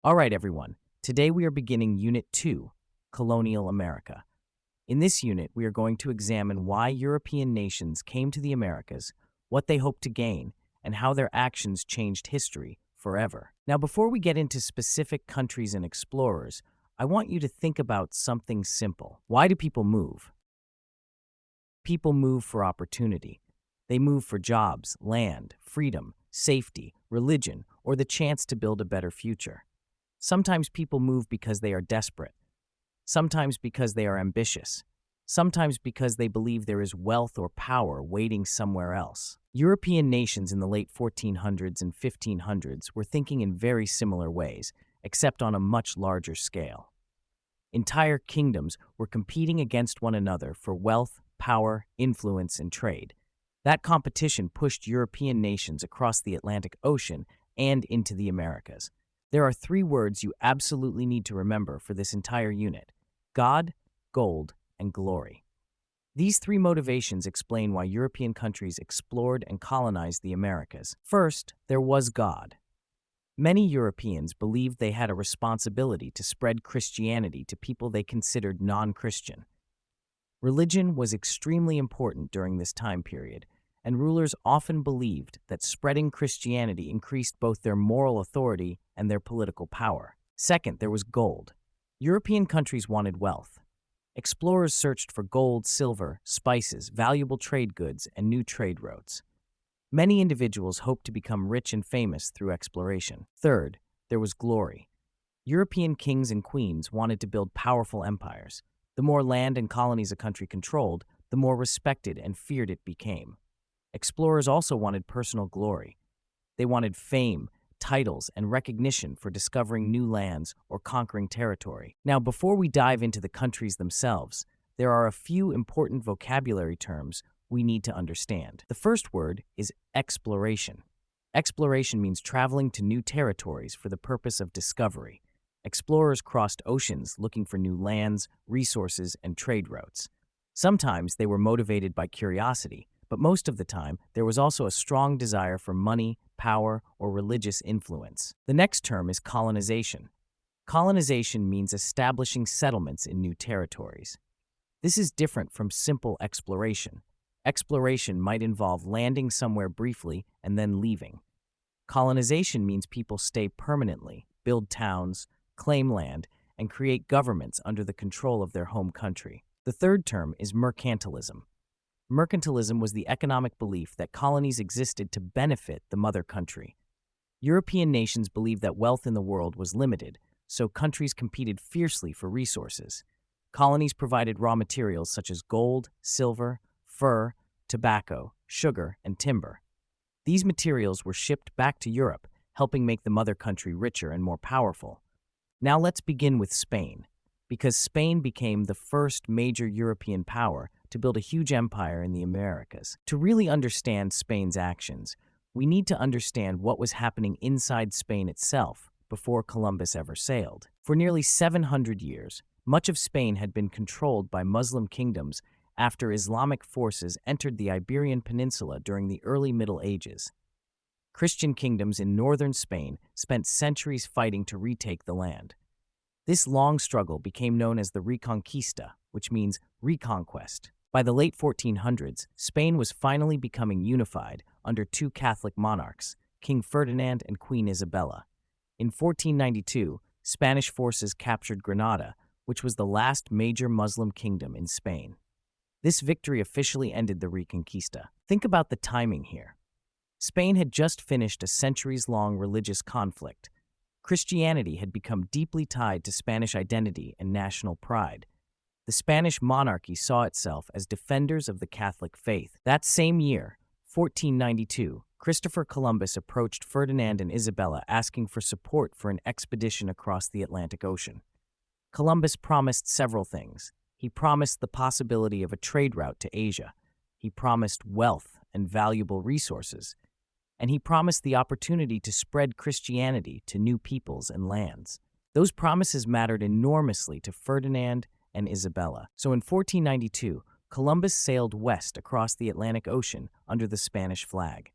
All right, everyone. Today we are beginning Unit 2, Colonial America. In this unit, we are going to examine why European nations came to the Americas, what they hoped to gain, and how their actions changed history forever. Now, before we get into specific countries and explorers, I want you to think about something simple. Why do people move? People move for opportunity. They move for jobs, land, freedom, safety, religion, or the chance to build a better future. Sometimes people move because they are desperate, sometimes because they are ambitious, sometimes because they believe there is wealth or power waiting somewhere else. European nations in the late 1400s and 1500s were thinking in very similar ways, except on a much larger scale. Entire kingdoms were competing against one another for wealth, power, influence, and trade. That competition pushed European nations across the Atlantic Ocean and into the Americas. There are three words you absolutely need to remember for this entire unit: God, gold, and glory. These three motivations explain why European countries explored and colonized the Americas. First, there was God. Many Europeans believed they had a responsibility to spread Christianity to people they considered non-Christian. Religion was extremely important during this time period, and rulers often believed that spreading Christianity increased both their moral authority and their political power. Second, there was gold. European countries wanted wealth. Explorers searched for gold, silver, spices, valuable trade goods, and new trade routes. Many individuals hoped to become rich and famous through exploration. Third, there was glory. European kings and queens wanted to build powerful empires. The more land and colonies a country controlled, the more respected and feared it became. Explorers also wanted personal glory. They wanted fame, titles, and recognition for discovering new lands or conquering territory. Now, before we dive into the countries themselves, there are a few important vocabulary terms we need to understand. The first word is exploration. Exploration means traveling to new territories for the purpose of discovery. Explorers crossed oceans looking for new lands, resources, and trade routes. Sometimes they were motivated by curiosity, but most of the time, there was also a strong desire for money, power, or religious influence. The next term is colonization. Colonization means establishing settlements in new territories. This is different from simple exploration. Exploration might involve landing somewhere briefly and then leaving. Colonization means people stay permanently, build towns, claim land, and create governments under the control of their home country. The third term is mercantilism. Mercantilism was the economic belief that colonies existed to benefit the mother country. European nations believed that wealth in the world was limited, so countries competed fiercely for resources. Colonies provided raw materials such as gold, silver, fur, tobacco, sugar, and timber. These materials were shipped back to Europe, helping make the mother country richer and more powerful. Now let's begin with Spain, because Spain became the first major European power to build a huge empire in the Americas. To really understand Spain's actions, we need to understand what was happening inside Spain itself before Columbus ever sailed. For nearly 700 years, much of Spain had been controlled by Muslim kingdoms after Islamic forces entered the Iberian Peninsula during the early Middle Ages. Christian kingdoms in northern Spain spent centuries fighting to retake the land. This long struggle became known as the Reconquista, which means reconquest. By the late 1400s, Spain was finally becoming unified under two Catholic monarchs, King Ferdinand and Queen Isabella. In 1492, Spanish forces captured Granada, which was the last major Muslim kingdom in Spain. This victory officially ended the Reconquista. Think about the timing here. Spain had just finished a centuries-long religious conflict. Christianity had become deeply tied to Spanish identity and national pride. The Spanish monarchy saw itself as defenders of the Catholic faith. That same year, 1492, Christopher Columbus approached Ferdinand and Isabella asking for support for an expedition across the Atlantic Ocean. Columbus promised several things. He promised the possibility of a trade route to Asia. He promised wealth and valuable resources. And he promised the opportunity to spread Christianity to new peoples and lands. Those promises mattered enormously to Ferdinand and Isabella. So in 1492, Columbus sailed west across the Atlantic Ocean under the Spanish flag.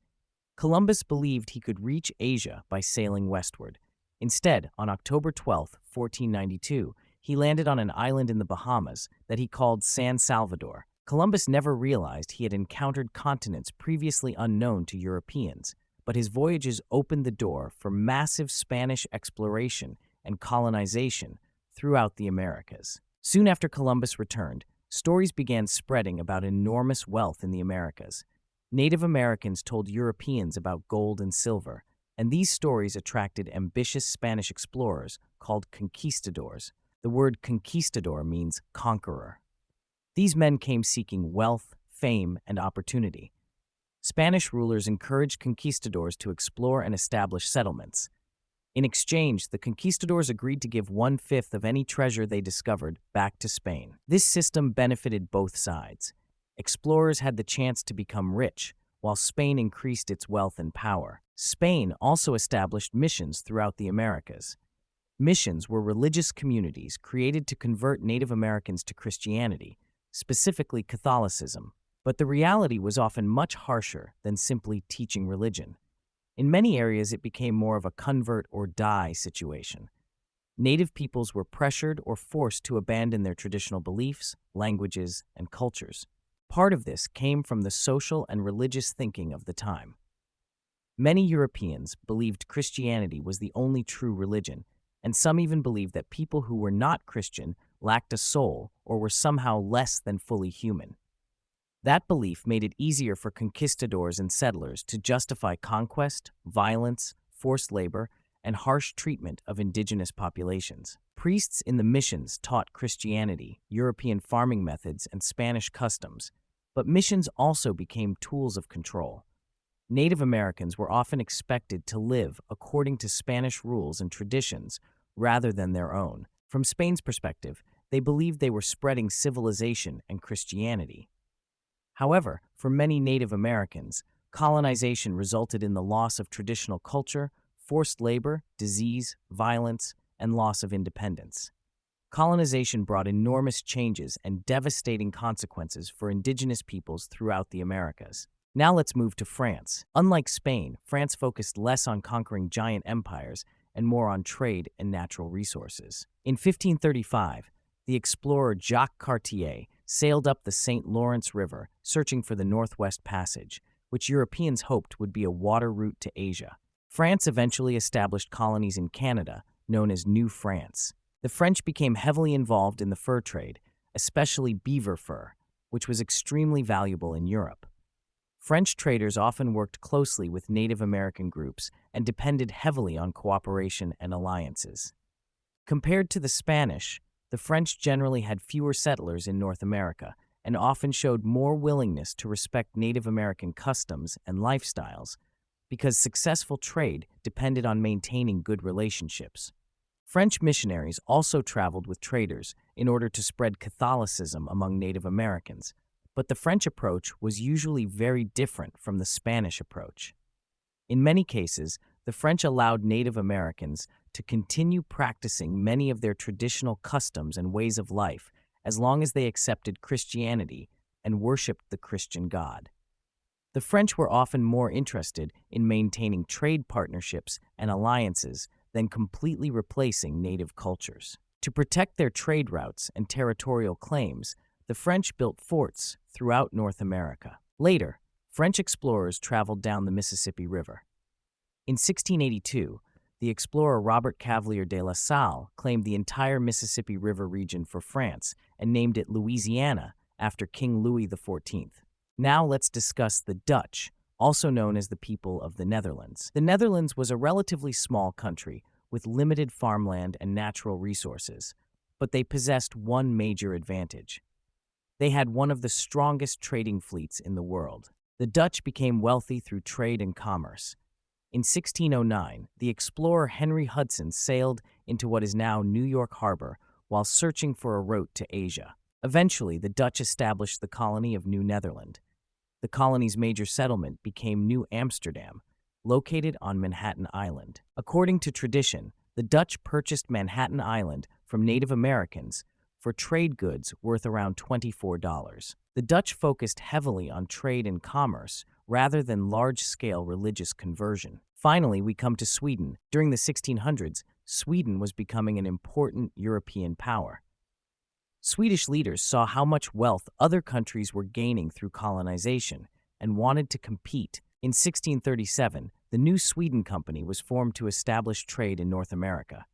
Columbus believed he could reach Asia by sailing westward. Instead, on October 12, 1492, he landed on an island in the Bahamas that he called San Salvador. Columbus never realized he had encountered continents previously unknown to Europeans, but his voyages opened the door for massive Spanish exploration and colonization throughout the Americas. Soon after Columbus returned, stories began spreading about enormous wealth in the Americas. Native Americans told Europeans about gold and silver, and these stories attracted ambitious Spanish explorers called conquistadors. The word conquistador means conqueror. These men came seeking wealth, fame, and opportunity. Spanish rulers encouraged conquistadors to explore and establish settlements. In exchange, the conquistadors agreed to give 1/5 of any treasure they discovered back to Spain. This system benefited both sides. Explorers had the chance to become rich, while Spain increased its wealth and power. Spain also established missions throughout the Americas. Missions were religious communities created to convert Native Americans to Christianity, specifically Catholicism. But the reality was often much harsher than simply teaching religion. In many areas, it became more of a convert or die situation. Native peoples were pressured or forced to abandon their traditional beliefs, languages, and cultures. Part of this came from the social and religious thinking of the time. Many Europeans believed Christianity was the only true religion, and some even believed that people who were not Christian lacked a soul or were somehow less than fully human. That belief made it easier for conquistadors and settlers to justify conquest, violence, forced labor, and harsh treatment of indigenous populations. Priests in the missions taught Christianity, European farming methods, and Spanish customs, but missions also became tools of control. Native Americans were often expected to live according to Spanish rules and traditions rather than their own. From Spain's perspective, they believed they were spreading civilization and Christianity. However, for many Native Americans, colonization resulted in the loss of traditional culture, forced labor, disease, violence, and loss of independence. Colonization brought enormous changes and devastating consequences for indigenous peoples throughout the Americas. Now let's move to France. Unlike Spain, France focused less on conquering giant empires and more on trade and natural resources. In 1535, the explorer Jacques Cartier sailed up the St. Lawrence River, searching for the Northwest Passage, which Europeans hoped would be a water route to Asia. France eventually established colonies in Canada, known as New France. The French became heavily involved in the fur trade, especially beaver fur, which was extremely valuable in Europe. French traders often worked closely with Native American groups and depended heavily on cooperation and alliances. Compared to the Spanish, the French generally had fewer settlers in North America and often showed more willingness to respect Native American customs and lifestyles because successful trade depended on maintaining good relationships. French missionaries also traveled with traders in order to spread Catholicism among Native Americans, but the French approach was usually very different from the Spanish approach. In many cases, the French allowed Native Americans to continue practicing many of their traditional customs and ways of life as long as they accepted Christianity and worshipped the Christian God. The French were often more interested in maintaining trade partnerships and alliances than completely replacing native cultures. To protect their trade routes and territorial claims, the French built forts throughout North America. Later, French explorers traveled down the Mississippi River. In 1682, the explorer Robert Cavelier de La Salle claimed the entire Mississippi River region for France and named it Louisiana after King Louis XIV. Now let's discuss the Dutch, also known as the people of the Netherlands. The Netherlands was a relatively small country with limited farmland and natural resources, but they possessed one major advantage. They had one of the strongest trading fleets in the world. The Dutch became wealthy through trade and commerce. In 1609, the explorer Henry Hudson sailed into what is now New York Harbor while searching for a route to Asia. Eventually, the Dutch established the colony of New Netherland. The colony's major settlement became New Amsterdam, located on Manhattan Island. According to tradition, the Dutch purchased Manhattan Island from Native Americans for trade goods worth around $24. The Dutch focused heavily on trade and commerce rather than large-scale religious conversion. Finally, we come to Sweden. During the 1600s, Sweden was becoming an important European power. Swedish leaders saw how much wealth other countries were gaining through colonization and wanted to compete. In 1637, the New Sweden Company was formed to establish trade in North America.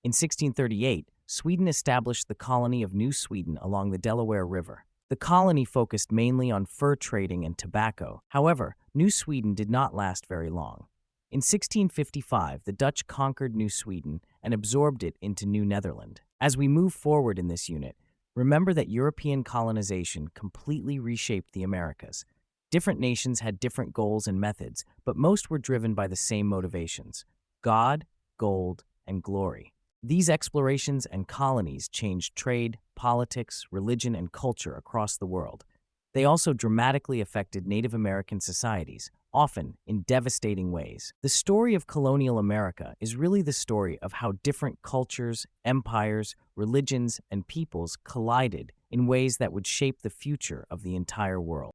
In 1638, Sweden established the colony of New Sweden along the Delaware River. The colony focused mainly on fur trading and tobacco. However, New Sweden did not last very long. In 1655, the Dutch conquered New Sweden and absorbed it into New Netherland. As we move forward in this unit, remember that European colonization completely reshaped the Americas. Different nations had different goals and methods, but most were driven by the same motivations: God, gold, and glory. These explorations and colonies changed trade, politics, religion, and culture across the world. They also dramatically affected Native American societies, often in devastating ways. The story of colonial America is really the story of how different cultures, empires, religions, and peoples collided in ways that would shape the future of the entire world.